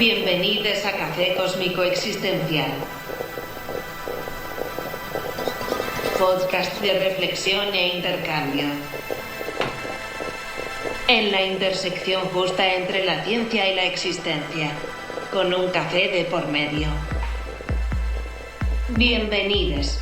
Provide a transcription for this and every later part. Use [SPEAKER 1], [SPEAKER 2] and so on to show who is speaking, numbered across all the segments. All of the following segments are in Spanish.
[SPEAKER 1] Bienvenidos a Café Cósmico Existencial. Podcast de reflexión e intercambio. En la intersección justa entre la ciencia y la existencia, con un café de por medio. Bienvenidos.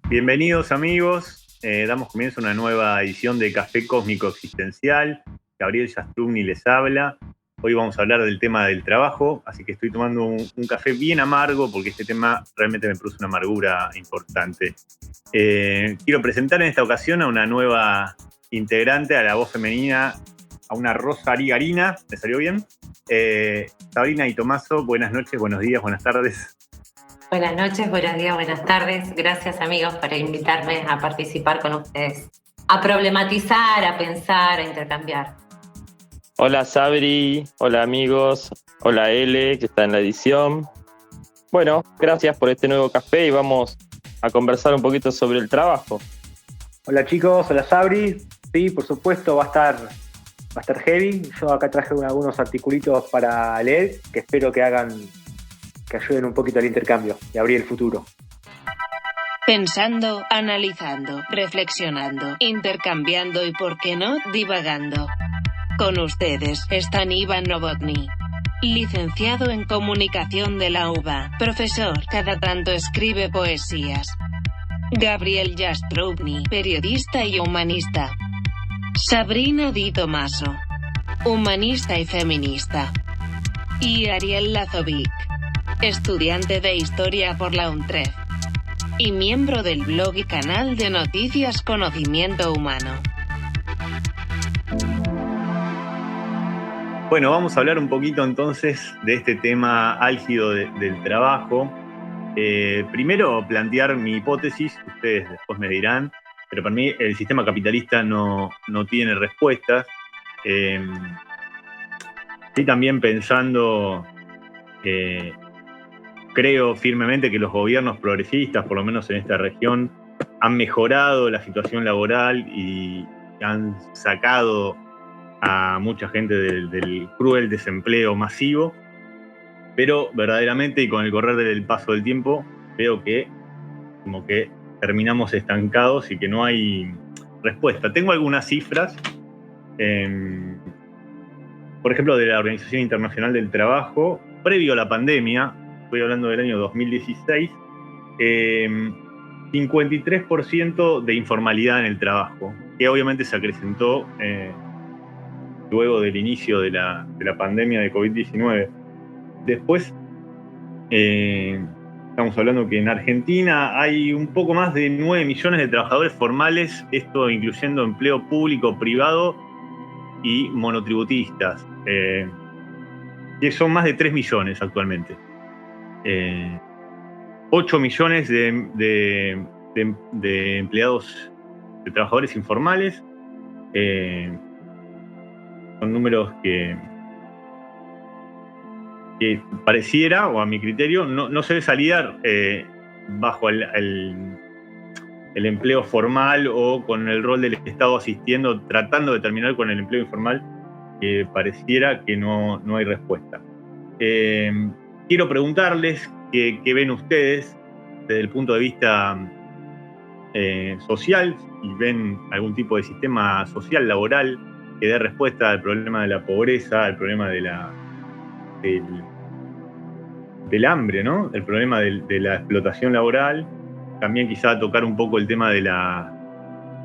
[SPEAKER 2] Bienvenidos amigos, damos comienzo a una nueva edición de Café Cósmico Existencial. Gabriel Yastrubni les habla. Hoy vamos a hablar del tema del trabajo, así que estoy tomando un café bien amargo porque este tema realmente me produce una amargura importante. Quiero presentar en esta ocasión a una nueva integrante, a la voz femenina, a una Rosarigarina, ¿me salió bien? Sabrina y Tomaso, buenas noches, buenos días, buenas tardes.
[SPEAKER 3] Buenas noches, buenos días, buenas tardes. Gracias, amigos, por invitarme a participar con ustedes. A problematizar, a pensar, a intercambiar.
[SPEAKER 4] Hola, Sabri. Hola, amigos. Hola, L, que está en la edición. Bueno, gracias por este nuevo café y vamos a conversar un poquito sobre el trabajo.
[SPEAKER 5] Hola, chicos. Hola, Sabri. Sí, por supuesto, va a estar heavy. Yo acá traje algunos articulitos para leer que espero que ayuden un poquito al intercambio y abrir el futuro.
[SPEAKER 1] Pensando, analizando, reflexionando, intercambiando y, por qué no, divagando. Con ustedes están Iván Novotny, licenciado en Comunicación de la UBA, profesor, cada tanto escribe poesías. Gabriel Yastrubni, periodista y humanista. Sabrina Di Tomaso, humanista y feminista. Y Ariel Lazovic, estudiante de Historia por la UNTREF y miembro del blog y canal de noticias Conocimiento Humano.
[SPEAKER 2] Bueno, vamos a hablar un poquito entonces de este tema álgido del trabajo. Primero plantear mi hipótesis, ustedes después me dirán, pero para mí el sistema capitalista no tiene respuestas. Estoy también pensando creo firmemente que los gobiernos progresistas, por lo menos en esta región, han mejorado la situación laboral y han sacado a mucha gente del cruel desempleo masivo, pero verdaderamente y con el correr del paso del tiempo veo que como que terminamos estancados y que no hay respuesta. Tengo algunas cifras, por ejemplo, de la Organización Internacional del Trabajo, previo a la pandemia. Estoy hablando del año 2016, 53% de informalidad en el trabajo, que obviamente se acrecentó luego del inicio de la pandemia de COVID-19. Después, estamos hablando que en Argentina hay un poco más de 9 millones de trabajadores formales, esto incluyendo empleo público, privado y monotributistas, que son más de 3 millones actualmente. 8 millones de empleados, de trabajadores informales. Son números que pareciera, o a mi criterio, no se ve salida bajo el empleo formal o con el rol del Estado asistiendo, tratando de terminar con el empleo informal, que pareciera que no hay respuesta. Quiero preguntarles qué ven ustedes desde el punto de vista social, y ven algún tipo de sistema social, laboral, que dé respuesta al problema de la pobreza, al problema del hambre, ¿no? El problema de la explotación laboral. También quizá tocar un poco el tema del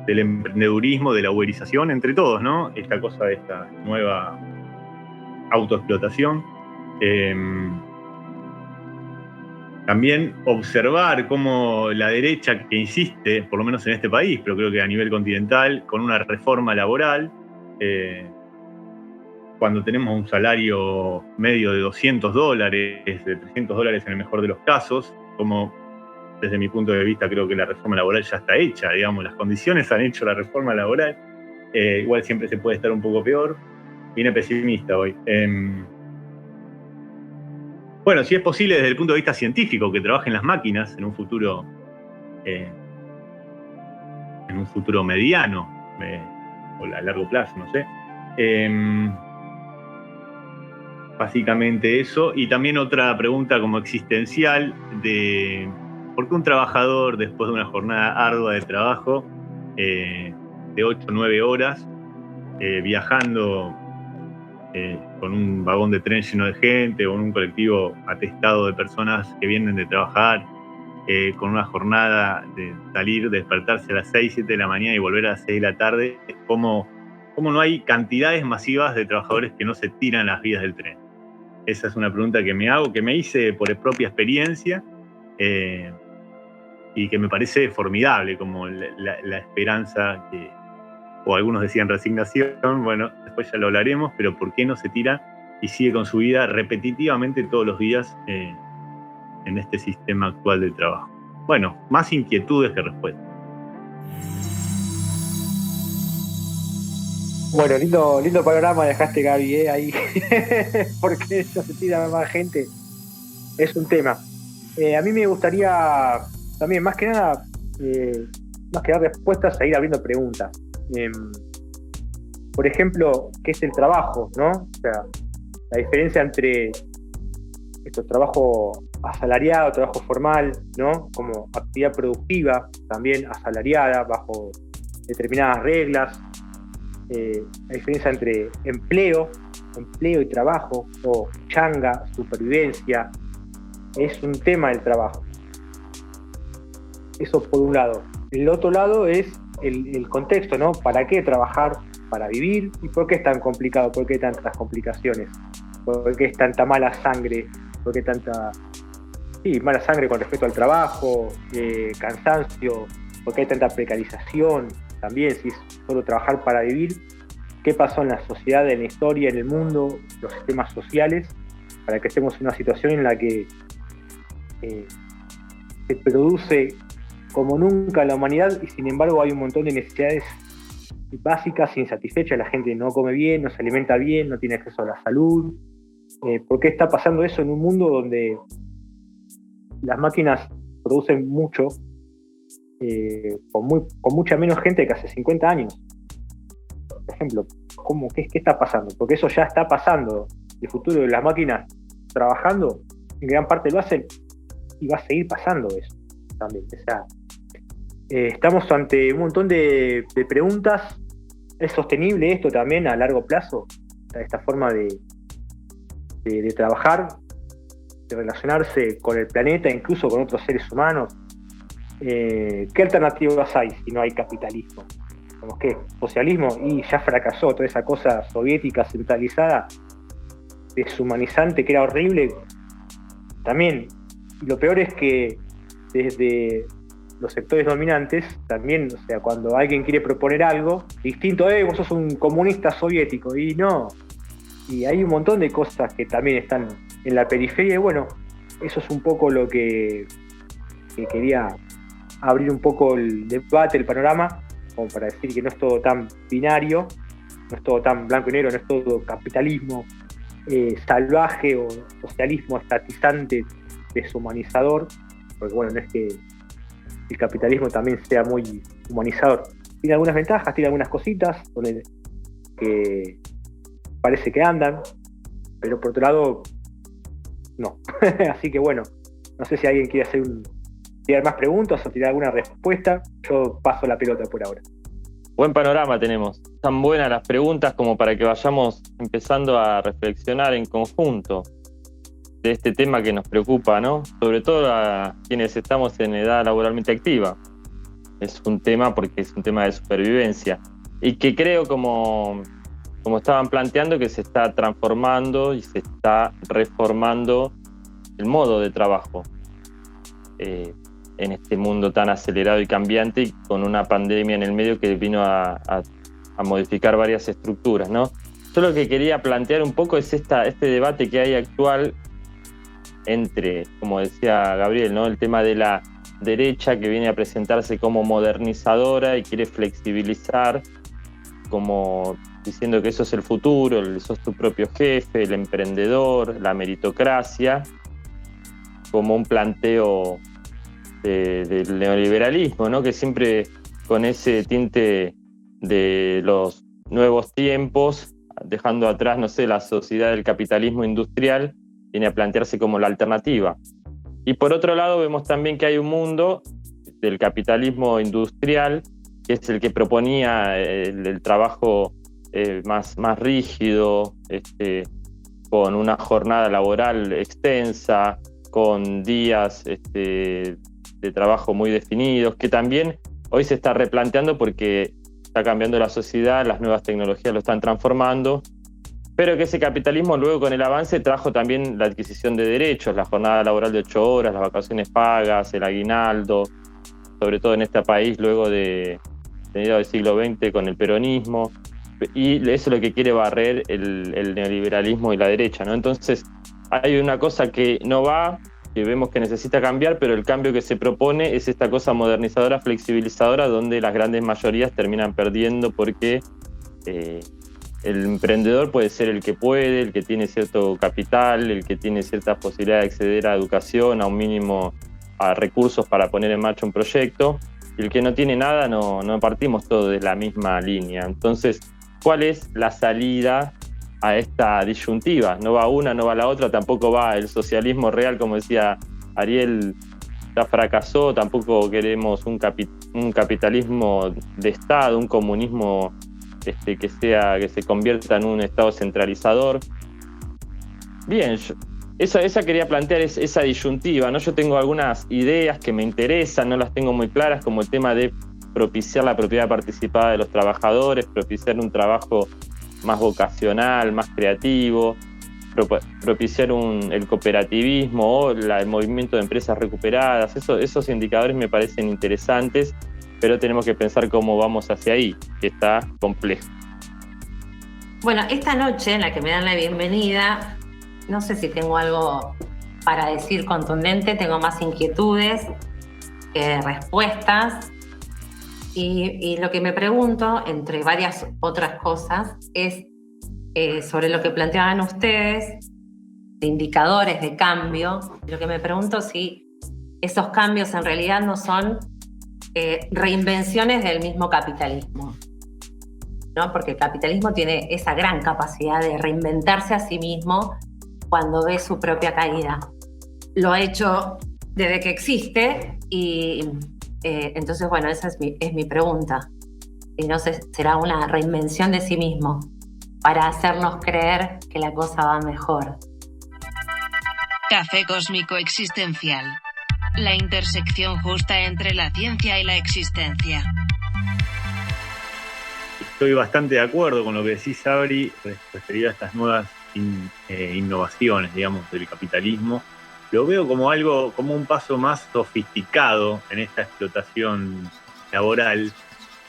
[SPEAKER 2] emprendedurismo, de la uberización, entre todos, ¿no? Esta cosa de esta nueva autoexplotación. También observar cómo la derecha, que insiste, por lo menos en este país, pero creo que a nivel continental, con una reforma laboral, cuando tenemos un salario medio de $200, de $300 en el mejor de los casos, como desde mi punto de vista creo que la reforma laboral ya está hecha, digamos, las condiciones han hecho la reforma laboral, igual siempre se puede estar un poco peor. Vine pesimista hoy. Bueno, si es posible desde el punto de vista científico que trabajen las máquinas en un futuro en un futuro mediano o a largo plazo, no sé. Básicamente eso. Y también otra pregunta como existencial de por qué un trabajador, después de una jornada ardua de trabajo, de 8 o 9 horas, viajando con un vagón de tren lleno de gente o en un colectivo atestado de personas que vienen de trabajar, con una jornada de salir, despertarse a las 6, 7 de la mañana y volver a las 6 de la tarde, ¿cómo no hay cantidades masivas de trabajadores que no se tiran las vías del tren? Esa es una pregunta que me hago, que me hice por propia experiencia, y que me parece formidable, como la esperanza o algunos decían resignación, bueno, después ya lo hablaremos, pero ¿por qué no se tira y sigue con su vida repetitivamente todos los días en este sistema actual de trabajo? Bueno, más inquietudes que respuestas.
[SPEAKER 5] Bueno, lindo panorama dejaste, Gaby, ahí, porque eso se tira más gente, es un tema. A mí me gustaría también, más que nada, más que dar respuestas, a ir abriendo preguntas. Por ejemplo, ¿qué es el trabajo, no? O sea, la diferencia entre trabajo asalariado, trabajo formal, ¿no? Como actividad productiva, también asalariada, bajo determinadas reglas. La diferencia entre empleo y trabajo, o changa, supervivencia, es un tema del trabajo. Eso por un lado. El otro lado es el contexto, ¿no? ¿Para qué trabajar? Para vivir. ¿Y por qué es tan complicado? ¿Por qué tantas complicaciones? ¿Por qué es tanta mala sangre? ¿Por qué tanta mala sangre con respecto al trabajo? Cansancio. ¿Por qué hay tanta precarización? También, si es solo trabajar para vivir, ¿qué pasó en la sociedad, en la historia, en el mundo, los sistemas sociales, para que estemos en una situación en la que se produce como nunca la humanidad y sin embargo hay un montón de necesidades básicas insatisfechas? La gente no come bien, no se alimenta bien, no tiene acceso a la salud. ¿Por qué está pasando eso en un mundo donde las máquinas producen mucho, con mucha menos gente que hace 50 años? Por ejemplo, ¿qué está pasando? Porque eso ya está pasando. El futuro de las máquinas trabajando, en gran parte lo hacen, y va a seguir pasando eso también. O sea, estamos ante un montón de preguntas. ¿Es sostenible esto también a largo plazo? Esta forma de trabajar, de relacionarse con el planeta, incluso con otros seres humanos. ¿Qué alternativas hay si no hay capitalismo? Como que socialismo, y ya fracasó toda esa cosa soviética centralizada, deshumanizante, que era horrible. También, y lo peor es que desde los sectores dominantes, también, o sea, cuando alguien quiere proponer algo distinto, vos sos un comunista soviético, y no. Y hay un montón de cosas que también están en la periferia, y bueno, eso es un poco lo que quería abrir un poco el debate, el panorama, como para decir que no es todo tan binario, no es todo tan blanco y negro, no es todo capitalismo salvaje o socialismo estatizante, deshumanizador, porque bueno, no es que el capitalismo también sea muy humanizador. Tiene algunas ventajas, tiene algunas cositas que parece que andan, pero por otro lado, no. Así que bueno, no sé si alguien quiere tirar más preguntas o tirar alguna respuesta. Yo paso la pelota por ahora.
[SPEAKER 4] Buen panorama tenemos. Tan buenas las preguntas como para que vayamos empezando a reflexionar en conjunto de este tema que nos preocupa, ¿no? Sobre todo a quienes estamos en edad laboralmente activa. Es un tema porque es un tema de supervivencia y que creo, como estaban planteando, que se está transformando y se está reformando el modo de trabajo en este mundo tan acelerado y cambiante, y con una pandemia en el medio que vino a modificar varias estructuras, ¿no? Yo lo que quería plantear un poco es este debate que hay actual entre, como decía Gabriel, ¿no? El tema de la derecha, que viene a presentarse como modernizadora y quiere flexibilizar, como diciendo que eso es el futuro, sos tu propio jefe, el emprendedor, la meritocracia, como un planteo del neoliberalismo, ¿no? Que siempre con ese tinte de los nuevos tiempos, dejando atrás, no sé, la sociedad del capitalismo industrial, viene a plantearse como la alternativa. Y por otro lado vemos también que hay un mundo del capitalismo industrial, que es el que proponía el trabajo más rígido, con una jornada laboral extensa, con días de trabajo muy definidos, que también hoy se está replanteando porque está cambiando la sociedad, las nuevas tecnologías lo están transformando, pero que ese capitalismo luego con el avance trajo también la adquisición de derechos, la jornada laboral de 8 horas, las vacaciones pagas, el aguinaldo, sobre todo en este país luego de mediados del siglo XX con el peronismo, y eso es lo que quiere barrer el neoliberalismo y la derecha, ¿no? Entonces hay una cosa que no va, que vemos que necesita cambiar, pero el cambio que se propone es esta cosa modernizadora, flexibilizadora, donde las grandes mayorías terminan perdiendo porque el emprendedor puede ser el que puede, el que tiene cierto capital, el que tiene ciertas posibilidades de acceder a educación, a un mínimo a recursos para poner en marcha un proyecto, y el que no tiene nada no partimos todos de la misma línea. Entonces, ¿cuál es la salida a esta disyuntiva? No va una, no va la otra, tampoco va el socialismo real, como decía Ariel, ya fracasó, tampoco queremos un capitalismo de Estado, un comunismo que se convierta en un Estado centralizador. Bien, esa quería plantear esa disyuntiva, ¿no? Yo tengo algunas ideas que me interesan, no las tengo muy claras, como el tema de propiciar la propiedad participada de los trabajadores, propiciar un trabajo más vocacional, más creativo, propiciar el cooperativismo o el movimiento de empresas recuperadas. Esos indicadores me parecen interesantes, pero tenemos que pensar cómo vamos hacia ahí, que está complejo.
[SPEAKER 3] Bueno, esta noche en la que me dan la bienvenida, no sé si tengo algo para decir contundente, tengo más inquietudes que respuestas. Y lo que me pregunto, entre varias otras cosas, es sobre lo que planteaban ustedes, de indicadores de cambio. Lo que me pregunto si esos cambios en realidad no son reinvenciones del mismo capitalismo, ¿no? Porque el capitalismo tiene esa gran capacidad de reinventarse a sí mismo cuando ve su propia caída. Lo ha hecho desde que existe y entonces, bueno, esa es mi pregunta. Y no sé, será una reinvención de sí mismo para hacernos creer que la cosa va mejor.
[SPEAKER 1] Café cósmico existencial. La intersección justa entre la ciencia y la existencia.
[SPEAKER 2] Estoy bastante de acuerdo con lo que decís, Sabri, referido a estas nuevas innovaciones, digamos, del capitalismo. Lo veo como un paso más sofisticado en esta explotación laboral.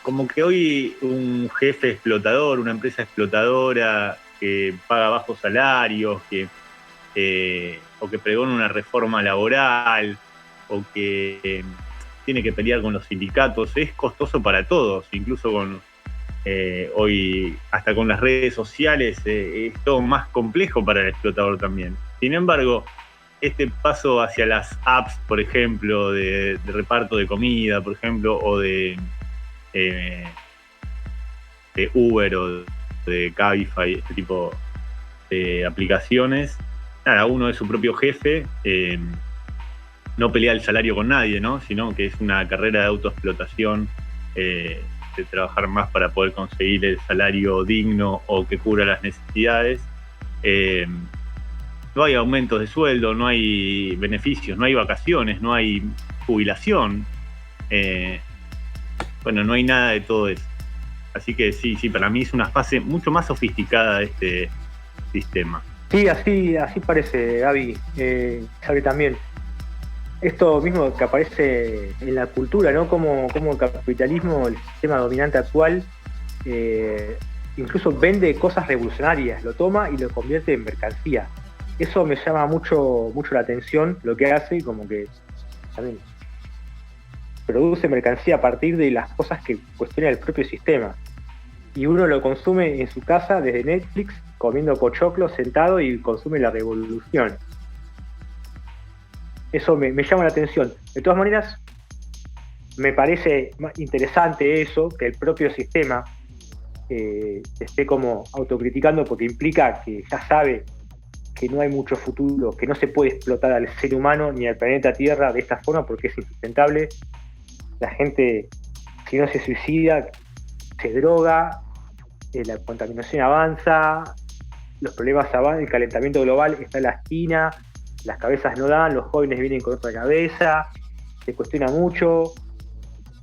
[SPEAKER 2] Como que hoy un jefe explotador, una empresa explotadora que paga bajos salarios, o que pregona una reforma laboral, o que tiene que pelear con los sindicatos, es costoso para todos, incluso hoy hasta con las redes sociales es todo más complejo para el explotador también. Sin embargo, este paso hacia las apps, por ejemplo, de reparto de comida, por ejemplo, o de Uber o de Cabify, este tipo de aplicaciones, nada, uno es su propio jefe, no pelea el salario con nadie, ¿no? Sino que es una carrera de autoexplotación, de trabajar más para poder conseguir el salario digno o que cubra las necesidades. No hay aumentos de sueldo, no hay beneficios, no hay vacaciones, no hay jubilación. No hay nada de todo eso. Así que sí, para mí es una fase mucho más sofisticada de este sistema.
[SPEAKER 5] Sí, así parece, Gaby. Sabe también. Esto mismo que aparece en la cultura, ¿no? Como el capitalismo, el sistema dominante actual, incluso vende cosas revolucionarias, lo toma y lo convierte en mercancía. Eso me llama mucho la atención, lo que hace, como que también produce mercancía a partir de las cosas que cuestiona el propio sistema. Y uno lo consume en su casa desde Netflix, comiendo pochoclo, sentado, y consume la revolución. Eso me llama la atención. De todas maneras, me parece interesante eso, que el propio sistema esté como autocriticando, porque implica que ya sabe que no hay mucho futuro, que no se puede explotar al ser humano ni al planeta Tierra de esta forma porque es insustentable. La gente, si no se suicida, se droga, la contaminación avanza, los problemas avanzan, el calentamiento global está en la esquina, las cabezas no dan, los jóvenes vienen con otra cabeza, se cuestiona mucho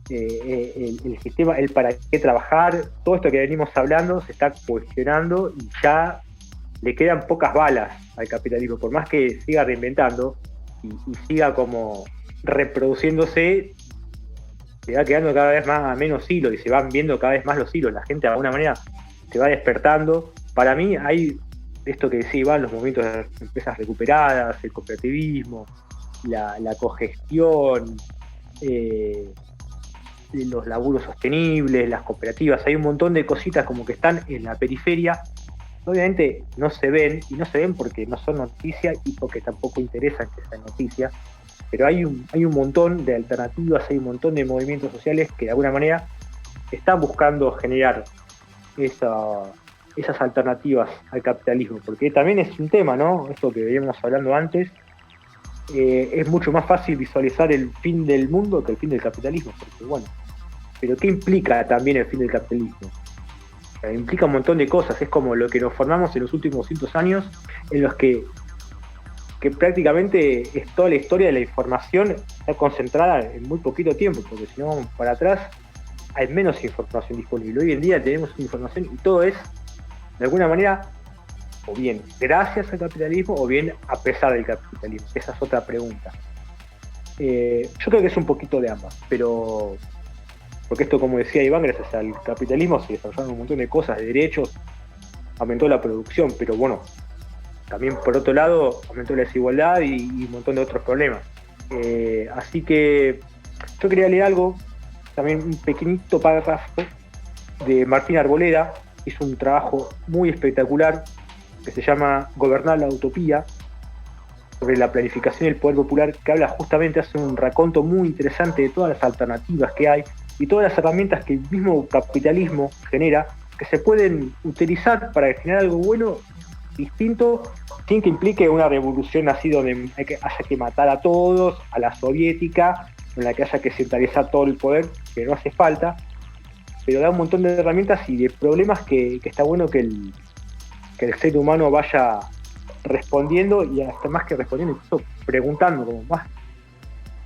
[SPEAKER 5] el sistema, el para qué trabajar, todo esto que venimos hablando se está cuestionando y ya le quedan pocas balas al capitalismo, por más que siga reinventando y siga como reproduciéndose, se va quedando cada vez más menos hilos y se van viendo cada vez más los hilos, la gente de alguna manera se va despertando. Para mí hay esto que decía Iván, los movimientos de empresas recuperadas, el cooperativismo, la cogestión, los laburos sostenibles, las cooperativas, hay un montón de cositas como que están en la periferia. Obviamente no se ven, y no se ven porque no son noticias y porque tampoco interesan que sean noticias, pero hay un montón de alternativas, hay un montón de movimientos sociales que de alguna manera están buscando generar esas alternativas al capitalismo, porque también es un tema, ¿no? Esto que veníamos hablando antes, es mucho más fácil visualizar el fin del mundo que el fin del capitalismo, porque bueno, pero ¿qué implica también el fin del capitalismo? Implica un montón de cosas, es como lo que nos formamos en los últimos 200 años, en los que prácticamente es toda la historia de la información está concentrada en muy poquito tiempo, porque si no vamos para atrás hay menos información disponible. Hoy en día tenemos información y todo es, de alguna manera, o bien gracias al capitalismo o bien a pesar del capitalismo. Esa es otra pregunta. Yo creo que es un poquito de ambas, pero porque esto, como decía Iván, gracias al capitalismo se desarrollaron un montón de cosas, de derechos, aumentó la producción, pero bueno, también por otro lado aumentó la desigualdad y un montón de otros problemas. Así que yo quería leer algo, también un pequeñito párrafo de Martín Arboleda, hizo un trabajo muy espectacular que se llama Gobernar la Utopía, sobre la planificación del poder popular, que habla justamente, hace un raconto muy interesante de todas las alternativas que hay y todas las herramientas que el mismo capitalismo genera, que se pueden utilizar para generar algo bueno, distinto, sin que implique una revolución así donde haya que matar a todos, a la soviética, en la que haya que centralizar todo el poder, que no hace falta, pero da un montón de herramientas y de problemas que está bueno que el ser humano vaya respondiendo, y hasta más que respondiendo, incluso preguntando, como más,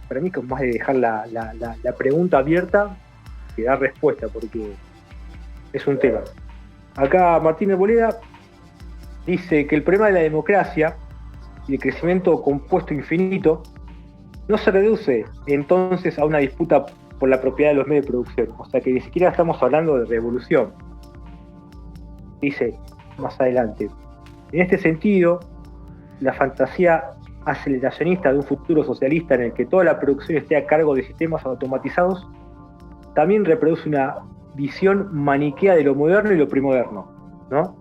[SPEAKER 5] para mí como más de dejar la pregunta abierta que dar respuesta, porque es un tema. Acá Martín Arboleda dice que el problema de la democracia y el crecimiento compuesto infinito no se reduce entonces a una disputa por la propiedad de los medios de producción, o sea que ni siquiera estamos hablando de revolución. Dice más adelante, en este sentido, la fantasía aceleracionista de un futuro socialista en el que toda la producción esté a cargo de sistemas automatizados también reproduce una visión maniquea de lo moderno y lo premoderno, ¿no?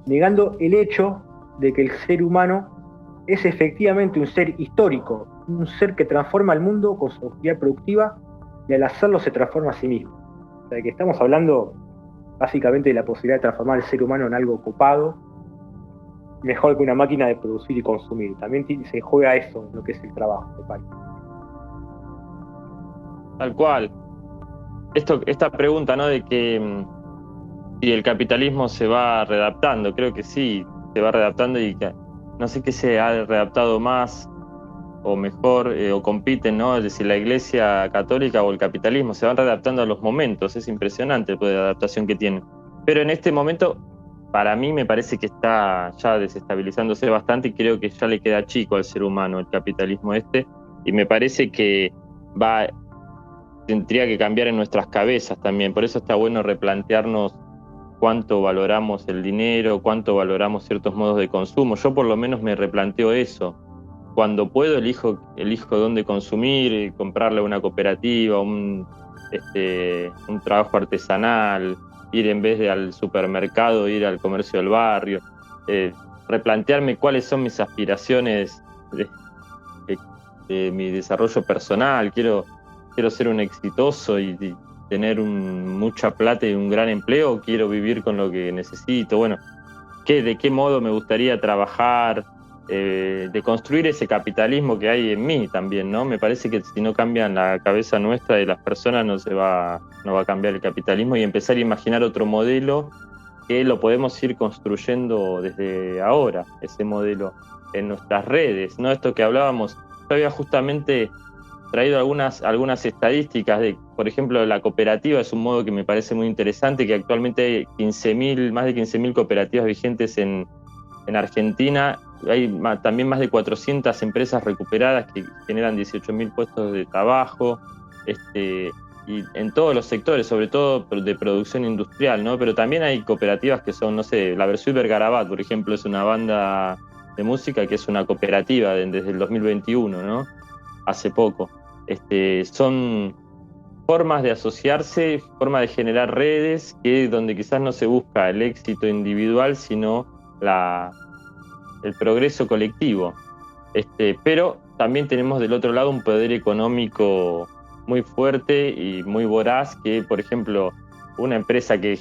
[SPEAKER 5] Negando el hecho de que el ser humano es efectivamente un ser histórico, un ser que transforma el mundo con su actividad productiva y al hacerlo se transforma a sí mismo. O sea que estamos hablando básicamente de la posibilidad de transformar al ser humano en algo copado, mejor que una máquina de producir y consumir. También se juega eso en lo que es el trabajo, me parece.
[SPEAKER 4] Tal cual. Esta pregunta, ¿no? De que si el capitalismo se va readaptando, creo que sí, se va readaptando y que no sé qué se ha readaptado más o mejor, o compiten, ¿no? Es decir, la Iglesia Católica o el capitalismo se van readaptando a los momentos, es impresionante el poder de adaptación que tienen. Pero en este momento, para mí me parece que está ya desestabilizándose bastante y creo que ya le queda chico al ser humano el capitalismo y me parece que tendría que cambiar en nuestras cabezas también, por eso está bueno replantearnos cuánto valoramos el dinero, cuánto valoramos ciertos modos de consumo. Yo por lo menos me replanteo eso. Cuando puedo elijo dónde consumir, comprarle a una cooperativa, un trabajo artesanal, ir en vez de al supermercado, ir al comercio del barrio, replantearme cuáles son mis aspiraciones de mi desarrollo personal. Quiero quiero ser un exitoso y tener mucha plata y un gran empleo, o quiero vivir con lo que necesito. Bueno, de qué modo me gustaría trabajar, de construir ese capitalismo que hay en mí también, ¿no? Me parece que si no cambian la cabeza nuestra de las personas no va a cambiar el capitalismo, y empezar a imaginar otro modelo que lo podemos ir construyendo desde ahora, ese modelo en nuestras redes, ¿no? Esto que hablábamos, yo había justamente traído algunas estadísticas por ejemplo, la cooperativa es un modo que me parece muy interesante, que actualmente hay más de 15.000 cooperativas vigentes en Argentina. Hay también más de 400 empresas recuperadas que generan 18.000 puestos de trabajo, y en todos los sectores, sobre todo de producción industrial, ¿no? Pero también hay cooperativas que son, no sé, la Versuit Vergarabat, por ejemplo, es una banda de música que es una cooperativa desde el 2021, ¿no? Hace poco. Son formas de asociarse, formas de generar redes, donde quizás no se busca el éxito individual, sino el progreso colectivo. Pero también tenemos del otro lado un poder económico muy fuerte y muy voraz, que, por ejemplo, una empresa que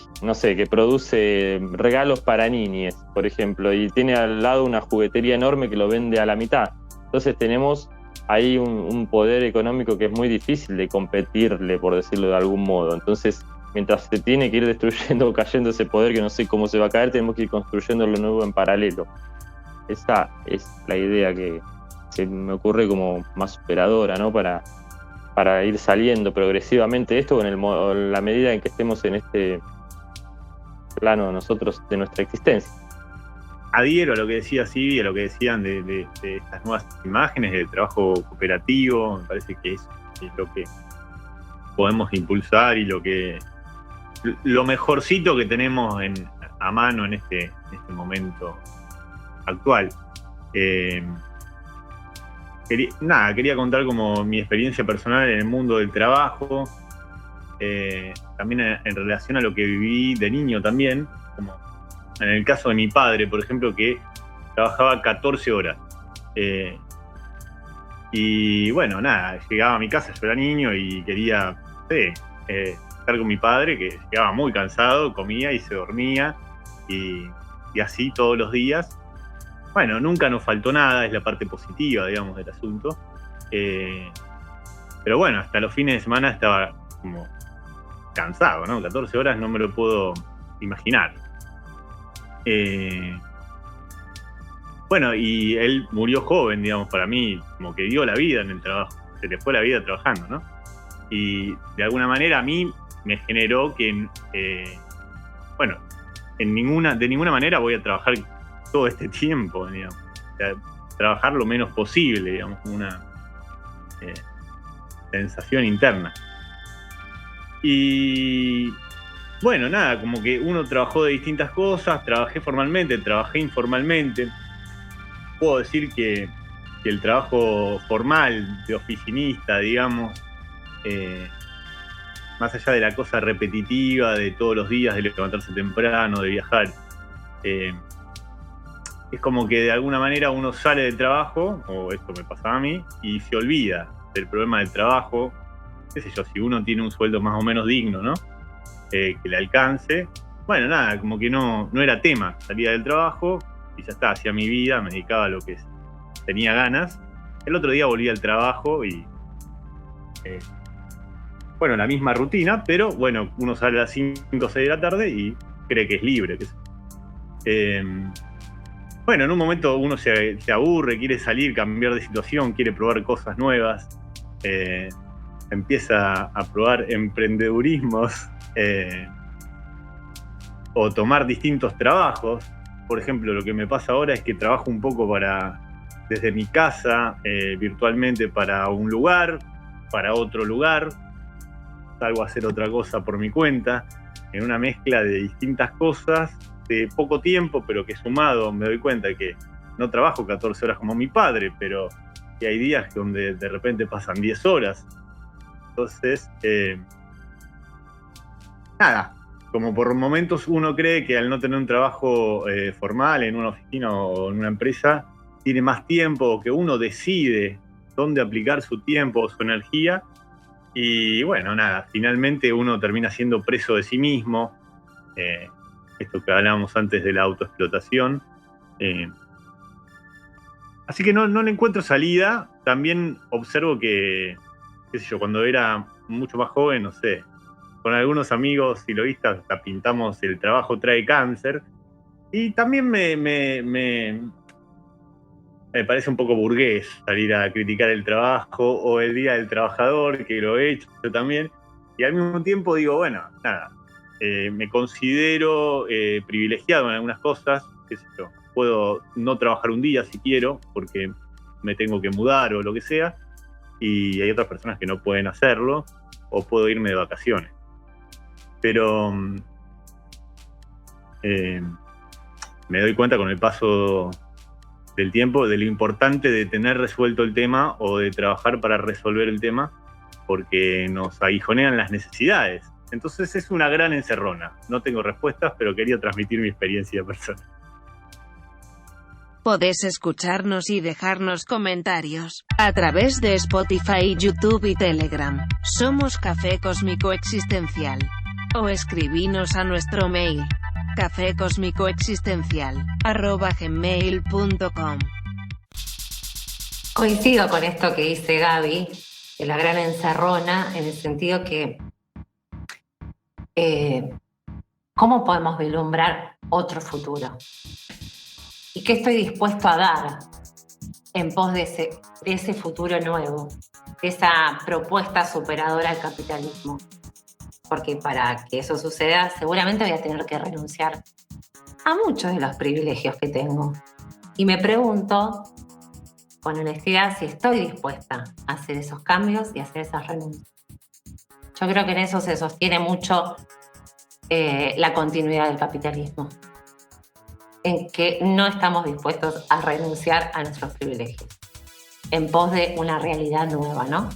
[SPEAKER 4] produce regalos para niñes, por ejemplo, y tiene al lado una juguetería enorme que lo vende a la mitad. Entonces tenemos ahí un poder económico que es muy difícil de competirle, por decirlo de algún modo. Entonces, mientras se tiene que ir destruyendo o cayendo ese poder, que no sé cómo se va a caer, tenemos que ir construyendo lo nuevo en paralelo. Esa es la idea que se me ocurre como más superadora, ¿no? Para ir saliendo progresivamente de esto en la medida en que estemos en este plano nosotros de nuestra existencia.
[SPEAKER 2] Adhiero a lo que decía Sibi, a lo que decían de estas nuevas imágenes de trabajo cooperativo. Me parece que es lo que podemos impulsar y lo mejorcito que tenemos a mano en este momento actual. Quería contar como mi experiencia personal en el mundo del trabajo, también en relación a lo que viví de niño también, como en el caso de mi padre, por ejemplo, que trabajaba 14 horas. Y bueno, llegaba a mi casa, yo era niño y quería estar con mi padre, que llegaba muy cansado, comía y se dormía, y así todos los días. Bueno, nunca nos faltó nada, es la parte positiva, digamos, del asunto. Pero bueno, hasta los fines de semana estaba como cansado, ¿no? 14 horas no me lo puedo imaginar. Bueno, y él murió joven, digamos, para mí, como que dio la vida en el trabajo, se le fue la vida trabajando, ¿no? Y de alguna manera a mí me generó que, de ninguna manera voy a trabajar todo este tiempo, digamos. O sea, trabajar lo menos posible, digamos, una sensación interna. Y bueno, como que uno trabajó de distintas cosas, trabajé formalmente, trabajé informalmente. Puedo decir que el trabajo formal de oficinista, digamos, más allá de la cosa repetitiva de todos los días, de levantarse temprano, de viajar, es como que de alguna manera uno sale del trabajo, o esto me pasaba a mí, y se olvida del problema del trabajo. Qué sé yo, si uno tiene un sueldo más o menos digno, ¿no? Que le alcance. Bueno, como que no era tema. Salía del trabajo y ya está, hacía mi vida, me dedicaba a lo que tenía ganas. El otro día volví al trabajo y la misma rutina, pero bueno, uno sale a las 5 o 6 de la tarde y cree que es libre. En un momento uno se aburre, quiere salir, cambiar de situación, quiere probar cosas nuevas, empieza a probar emprendedurismos o tomar distintos trabajos. Por ejemplo, lo que me pasa ahora es que trabajo un poco desde mi casa, virtualmente para un lugar, para otro lugar, salgo a hacer otra cosa por mi cuenta, en una mezcla de distintas cosas, de poco tiempo, pero que sumado me doy cuenta que no trabajo 14 horas como mi padre, pero que hay días donde de repente pasan 10 horas. Entonces, como por momentos uno cree que al no tener un trabajo formal en una oficina o en una empresa, tiene más tiempo, o que uno decide dónde aplicar su tiempo o su energía, Y bueno, nada, finalmente uno termina siendo preso de sí mismo. Esto que hablábamos antes de la autoexplotación. Así que no le encuentro salida. También observo que, qué sé yo, cuando era mucho más joven, no sé, con algunos amigos siloístas hasta pintamos El trabajo trae cáncer. Y también me parece un poco burgués salir a criticar el trabajo o el Día del Trabajador, que lo he hecho también. Y al mismo tiempo digo, bueno, nada, me considero privilegiado en algunas cosas, qué sé yo. Puedo no trabajar un día si quiero, porque me tengo que mudar o lo que sea, y hay otras personas que no pueden hacerlo, o puedo irme de vacaciones. Pero me doy cuenta con el paso del tiempo de lo importante de tener resuelto el tema o de trabajar para resolver el tema, porque nos aguijonean las necesidades. Entonces es una gran encerrona. No tengo respuestas, pero quería transmitir mi experiencia personal.
[SPEAKER 1] Podés escucharnos y dejarnos comentarios a través de Spotify, YouTube y Telegram. Somos Café Cósmico Existencial. O escribinos a nuestro mail cafecosmicoexistencial@gmail.com.
[SPEAKER 3] Coincido con esto que dice Gaby, de la gran encerrona, en el sentido que ¿cómo podemos vislumbrar otro futuro? ¿Y qué estoy dispuesto a dar en pos de ese futuro nuevo, de esa propuesta superadora al capitalismo? Porque para que eso suceda, seguramente voy a tener que renunciar a muchos de los privilegios que tengo. Y me pregunto, con honestidad, si estoy dispuesta a hacer esos cambios y hacer esas renuncias. Yo creo que en eso se sostiene mucho la continuidad del capitalismo, en que no estamos dispuestos a renunciar a nuestros privilegios, en pos de una realidad nueva, ¿no?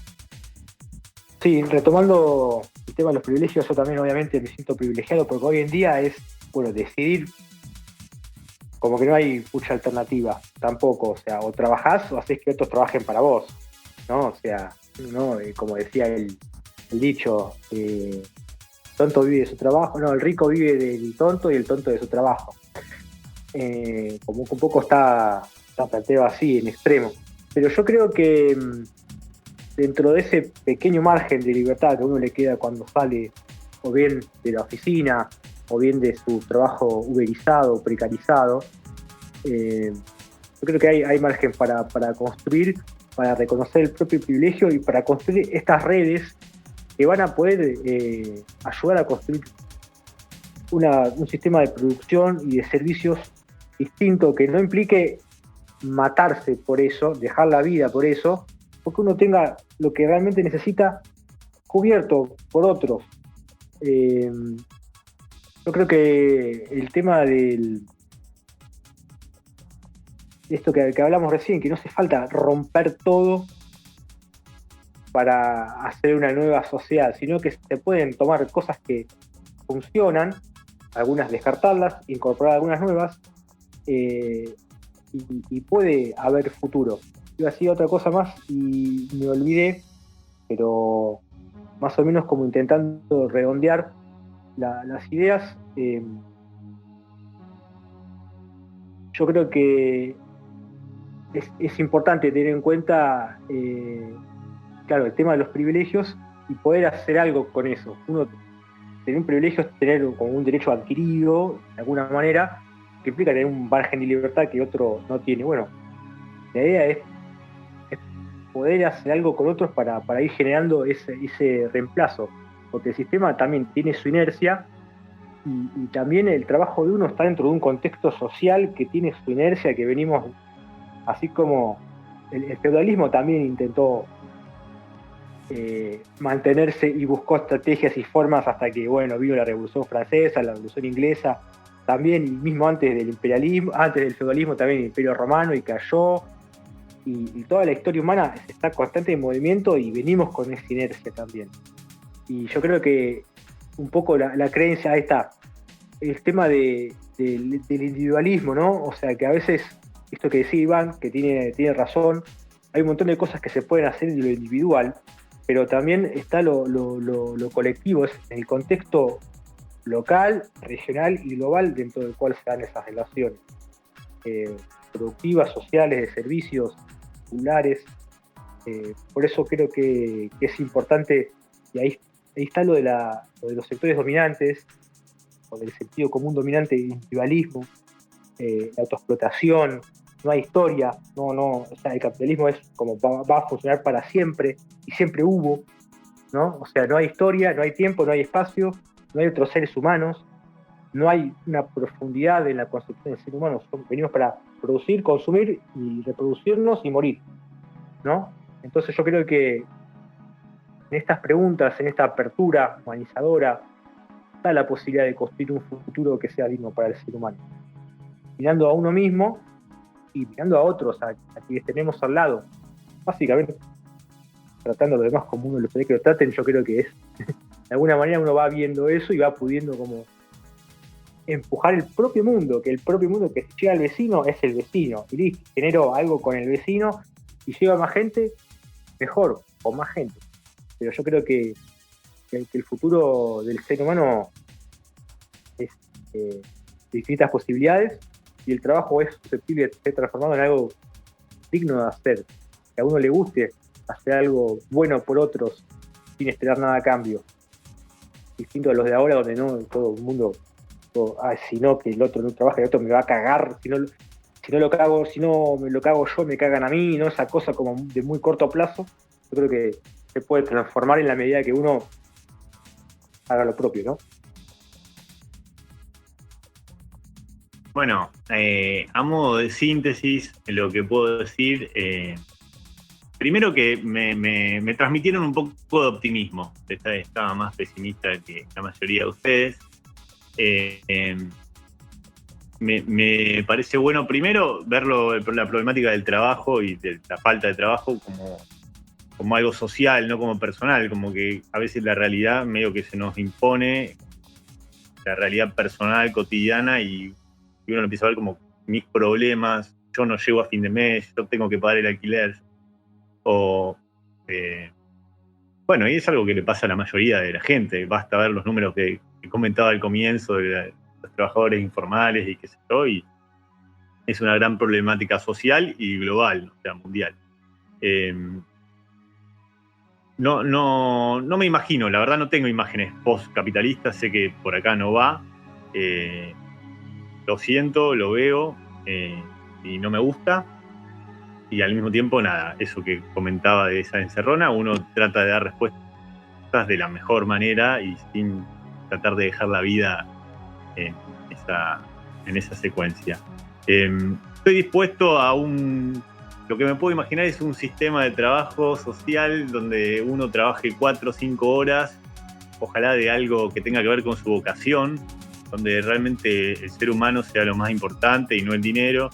[SPEAKER 5] Sí, retomando el tema de los privilegios, yo también obviamente me siento privilegiado porque hoy en día es, bueno, decidir, como que no hay mucha alternativa tampoco, o sea, o trabajás o haces que otros trabajen para vos, ¿no? O sea, ¿no? Como decía el dicho, tonto vive de su trabajo, no, el rico vive del tonto y el tonto de su trabajo. Como un poco está planteado así, en extremo. Pero yo creo que dentro de ese pequeño margen de libertad que a uno le queda cuando sale o bien de la oficina o bien de su trabajo uberizado o precarizado, yo creo que hay margen para construir, para reconocer el propio privilegio y para construir estas redes que van a poder ayudar a construir un sistema de producción y de servicios distinto que no implique matarse por eso, dejar la vida por eso, porque uno tenga lo que realmente necesita cubierto por otros. Yo creo que el tema de esto que hablamos recién, que no hace falta romper todo para hacer una nueva sociedad, sino que se pueden tomar cosas que funcionan, algunas descartarlas, incorporar algunas nuevas, y puede haber futuro. Iba a decir otra cosa más y me olvidé, pero más o menos como intentando redondear las ideas. Yo creo que es importante tener en cuenta, claro, el tema de los privilegios y poder hacer algo con eso. Uno tener un privilegio es tener como un derecho adquirido, de alguna manera, que implica tener un margen de libertad que otro no tiene. Bueno, la idea es poder hacer algo con otros para ir generando ese reemplazo, porque el sistema también tiene su inercia y también el trabajo de uno está dentro de un contexto social que tiene su inercia, que venimos, así como el feudalismo también intentó mantenerse y buscó estrategias y formas hasta que, bueno, vino la Revolución Francesa, la Revolución Inglesa, también, y mismo antes del imperialismo, antes del feudalismo también el Imperio Romano, y cayó, y toda la historia humana está constante en movimiento y venimos con esa inercia también. Y yo creo que un poco la creencia, ahí está, el tema del individualismo, ¿no? O sea, que a veces, esto que decía Iván, que tiene razón, hay un montón de cosas que se pueden hacer de lo individual, pero también está lo colectivo, es el contexto local, regional y global dentro del cual se dan esas relaciones productivas, sociales, de servicios, populares. Por eso creo que es importante, y ahí está lo de los sectores dominantes, o del sentido común dominante, el individualismo, la autoexplotación. No hay historia, o sea, el capitalismo es como va a funcionar para siempre, y siempre hubo, ¿no? O sea, no hay historia, no hay tiempo, no hay espacio, no hay otros seres humanos, no hay una profundidad en la construcción del ser humano. Venimos para producir, consumir y reproducirnos y morir, ¿no? Entonces yo creo que en estas preguntas, en esta apertura humanizadora, está la posibilidad de construir un futuro que sea digno para el ser humano. Mirando a uno mismo y mirando a otros, a quienes tenemos al lado. Básicamente, tratando a los demás como uno les puede que lo traten, yo creo que es, de alguna manera uno va viendo eso y va pudiendo como empujar el propio mundo, que si llega al vecino es el vecino, y listo, genero algo con el vecino, y llega más gente, mejor, con más gente. Pero yo creo que el futuro del ser humano es de infinitas posibilidades, y el trabajo es susceptible de ser transformado en algo digno de hacer, que a uno le guste hacer algo bueno por otros sin esperar nada a cambio, distinto a los de ahora, donde no todo el mundo, si no, que el otro no trabaja, el otro me va a cagar, si no me lo cago yo, me cagan a mí, ¿no? Esa cosa como de muy corto plazo. Yo creo que se puede transformar en la medida que uno haga lo propio, ¿no?
[SPEAKER 2] Bueno, a modo de síntesis, lo que puedo decir, primero que me transmitieron un poco de optimismo. Estaba más pesimista que la mayoría de ustedes. Me parece bueno, primero, verlo, la problemática del trabajo y de la falta de trabajo como algo social, no como personal, como que a veces la realidad medio que se nos impone, la realidad personal, cotidiana, y uno lo empieza a ver como mis problemas, yo no llego a fin de mes, yo tengo que pagar el alquiler, bueno, y es algo que le pasa a la mayoría de la gente. Basta ver los números que comentaba al comienzo de los trabajadores informales y qué sé yo, y es una gran problemática social y global, o sea, mundial. No me imagino, la verdad no tengo imágenes post-capitalistas, sé que por acá no va, lo siento, lo veo, y no me gusta, y al mismo tiempo nada, eso que comentaba de esa encerrona, uno trata de dar respuestas de la mejor manera y sin tratar de dejar la vida en esa secuencia. Estoy dispuesto a lo que me puedo imaginar es un sistema de trabajo social donde uno trabaje 4 o 5 horas, ojalá de algo que tenga que ver con su vocación, donde realmente el ser humano sea lo más importante y no el dinero,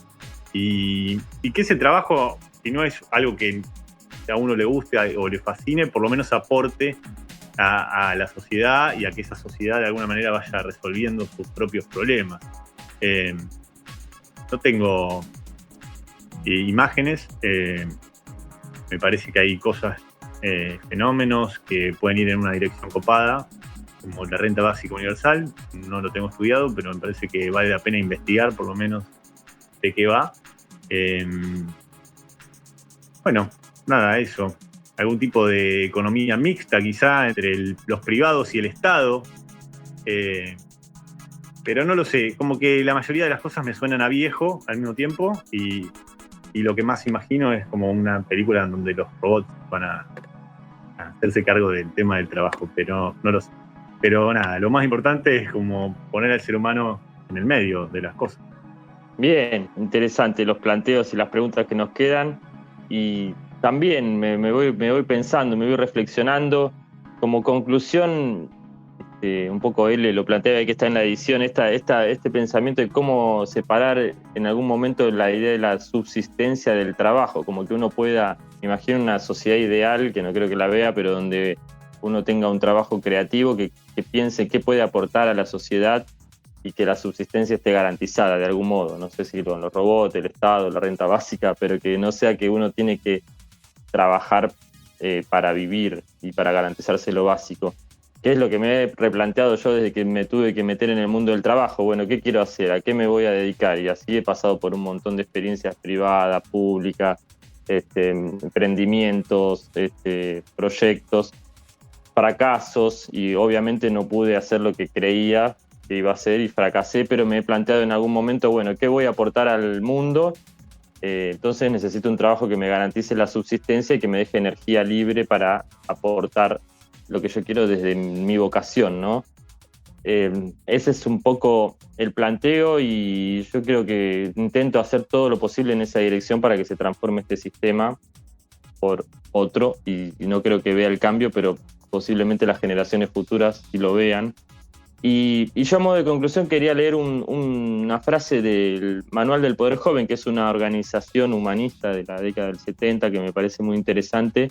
[SPEAKER 2] y que ese trabajo, si no es algo que a uno le guste o le fascine, por lo menos aporte a la sociedad y a que esa sociedad de alguna manera vaya resolviendo sus propios problemas. No tengo imágenes, me parece que hay cosas, fenómenos que pueden ir en una dirección copada, como la renta básica universal. No lo tengo estudiado, pero me parece que vale la pena investigar por lo menos de qué va. Bueno, nada, eso. Algún tipo de economía mixta quizá entre los privados y el Estado, pero no lo sé, como que la mayoría de las cosas me suenan a viejo al mismo tiempo, y lo que más imagino es como una película en donde los robots van a hacerse cargo del tema del trabajo, pero no lo sé. Pero nada, lo más importante es como poner al ser humano en el medio de las cosas.
[SPEAKER 4] Bien, interesante los planteos y las preguntas que nos quedan, y también me voy pensando, me voy reflexionando. Como conclusión, un poco él lo planteaba, que está en la edición, este pensamiento de cómo separar en algún momento la idea de la subsistencia del trabajo, como que uno pueda imaginar una sociedad ideal, que no creo que la vea, pero donde uno tenga un trabajo creativo que piense qué puede aportar a la sociedad y que la subsistencia esté garantizada de algún modo. No sé si con los robots, el Estado, la renta básica, pero que no sea que uno tiene que trabajar para vivir y para garantizarse lo básico. ¿Qué es lo que me he replanteado yo desde que me tuve que meter en el mundo del trabajo? Bueno, ¿qué quiero hacer? ¿A qué me voy a dedicar? Y así he pasado por un montón de experiencias privadas, públicas, emprendimientos, proyectos, fracasos, y obviamente no pude hacer lo que creía que iba a hacer y fracasé, pero me he planteado en algún momento, bueno, ¿qué voy a aportar al mundo? Entonces necesito un trabajo que me garantice la subsistencia y que me deje energía libre para aportar lo que yo quiero desde mi vocación, ¿no? Ese es un poco el planteo, y yo creo que intento hacer todo lo posible en esa dirección para que se transforme este sistema por otro, y no creo que vea el cambio, pero posiblemente las generaciones futuras sí lo vean. Y yo a modo de conclusión quería leer una frase del Manual del Poder Joven, que es una organización humanista de la década del 70 que me parece muy interesante,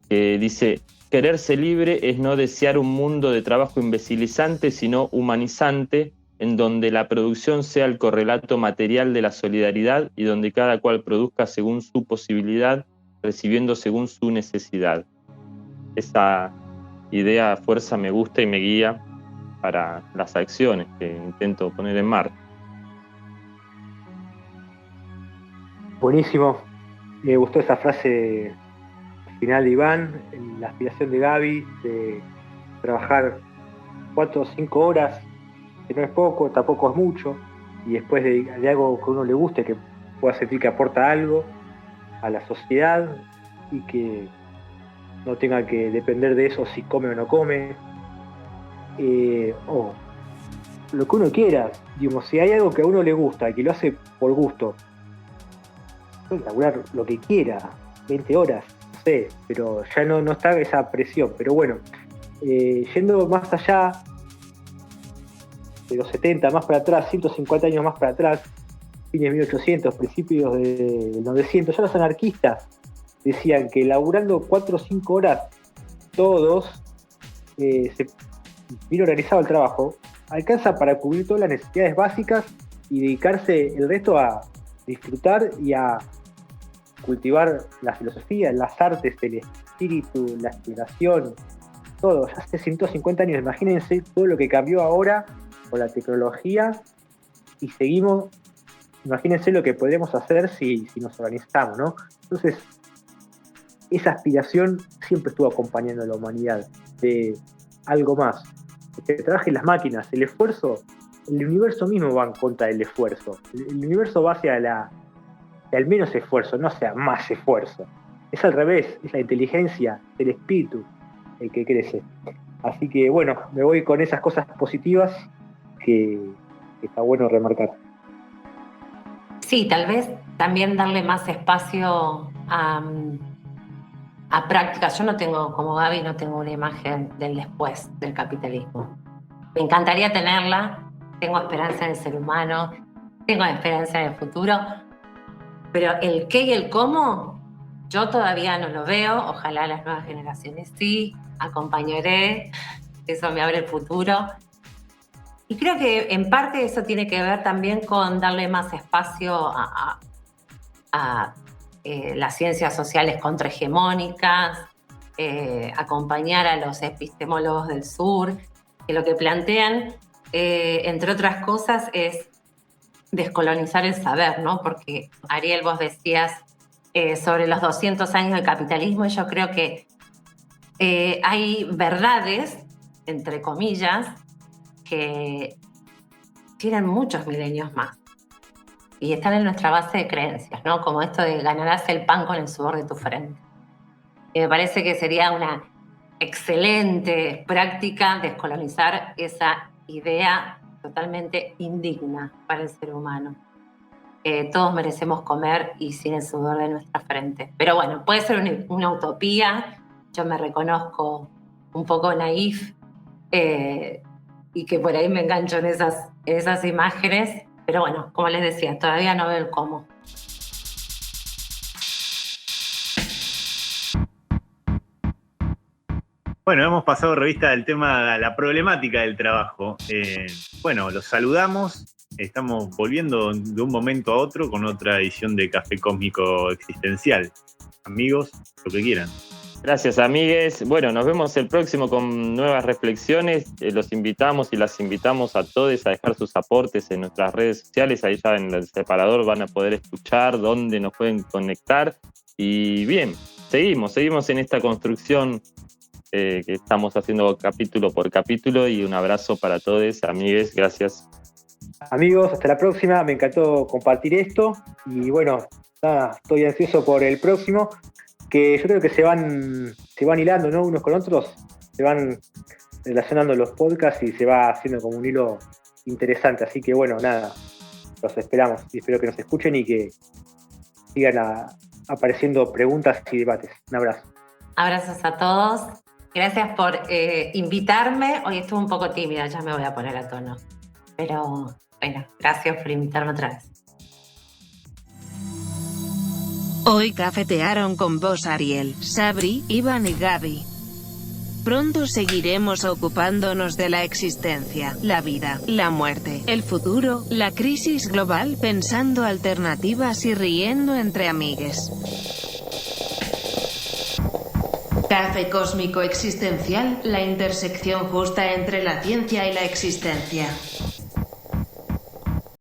[SPEAKER 4] que dice: quererse libre es no desear un mundo de trabajo imbecilizante, sino humanizante, en donde la producción sea el correlato material de la solidaridad y donde cada cual produzca según su posibilidad, recibiendo según su necesidad. Esa idea, fuerza, me gusta y me guía para las acciones que intento poner en marcha.
[SPEAKER 5] Buenísimo. Me gustó esa frase final de Iván, la aspiración de Gaby, de trabajar 4 o 5 horas, que no es poco, tampoco es mucho, y después de algo que a uno le guste, que pueda sentir que aporta algo a la sociedad y que no tenga que depender de eso si come o no come, o lo que uno quiera. Digamos, si hay algo que a uno le gusta, que lo hace por gusto, puede laburar lo que quiera, 20 horas, no sé, pero ya no está esa presión. Pero bueno, yendo más allá de los 70, más para atrás, 150 años más para atrás, fines de 1800, principios del 900, ya los anarquistas decían que laburando 4 o 5 horas todos, se bien organizado el trabajo, alcanza para cubrir todas las necesidades básicas y dedicarse el resto a disfrutar y a cultivar la filosofía, las artes, el espíritu, la exploración, todo. Ya hace 150 años, imagínense todo lo que cambió ahora con la tecnología, y seguimos. Imagínense lo que podríamos hacer si nos organizamos, ¿no? Entonces, esa aspiración siempre estuvo acompañando a la humanidad, de algo más. Que trabajen las máquinas, el esfuerzo, el universo mismo va en contra del esfuerzo. El universo va hacia el menos esfuerzo, no hacia más esfuerzo. Es al revés, es la inteligencia, el espíritu el que crece. Así que bueno, me voy con esas cosas positivas que está bueno remarcar.
[SPEAKER 3] Sí, tal vez también darle más espacio a prácticas. Yo no tengo, como Gaby, no tengo una imagen del después del capitalismo. Me encantaría tenerla, tengo esperanza en el ser humano, tengo esperanza en el futuro, pero el qué y el cómo, yo todavía no lo veo. Ojalá las nuevas generaciones sí, acompañaré, eso me abre el futuro. Y creo que en parte eso tiene que ver también con darle más espacio a las ciencias sociales contrahegemónicas, acompañar a los epistemólogos del sur, que lo que plantean, entre otras cosas, es descolonizar el saber, ¿no? Porque, Ariel, vos decías sobre los 200 años del capitalismo, y yo creo que hay verdades, entre comillas, que tienen muchos milenios más y están en nuestra base de creencias, ¿no? Como esto de ganarás el pan con el sudor de tu frente. Y me parece que sería una excelente práctica descolonizar esa idea totalmente indigna para el ser humano. Todos merecemos comer y sin el sudor de nuestra frente. Pero bueno, puede ser una utopía. Yo me reconozco un poco naif, y que por ahí me engancho en esas imágenes, pero bueno, como les decía, todavía no veo el cómo.
[SPEAKER 2] Bueno, hemos pasado revista del tema, la problemática del trabajo. Bueno, los saludamos, estamos volviendo de un momento a otro con otra edición de Café Cósmico Existencial. Amigos, lo que quieran.
[SPEAKER 4] Gracias, amigues. Bueno, nos vemos el próximo con nuevas reflexiones. Los invitamos y las invitamos a todos a dejar sus aportes en nuestras redes sociales. Ahí ya en el separador van a poder escuchar dónde nos pueden conectar. Y bien, seguimos en esta construcción que estamos haciendo capítulo por capítulo. Y un abrazo para todos, amigues. Gracias.
[SPEAKER 5] Amigos, hasta la próxima. Me encantó compartir esto. Y bueno, nada, estoy ansioso por el próximo, que yo creo que se van hilando, ¿no? Unos con otros, se van relacionando los podcasts y se va haciendo como un hilo interesante. Así que bueno, nada, los esperamos y espero que nos escuchen y que sigan apareciendo preguntas y debates. Un abrazo.
[SPEAKER 3] Abrazos a todos. Gracias por invitarme. Hoy estuve un poco tímida, ya me voy a poner a tono. Pero bueno, gracias por invitarme otra vez.
[SPEAKER 1] Hoy cafetearon con vos Ariel, Sabri, Iván y Gaby. Pronto seguiremos ocupándonos de la existencia, la vida, la muerte, el futuro, la crisis global, pensando alternativas y riendo entre amigues. Café cósmico existencial, la intersección justa entre la ciencia y la existencia.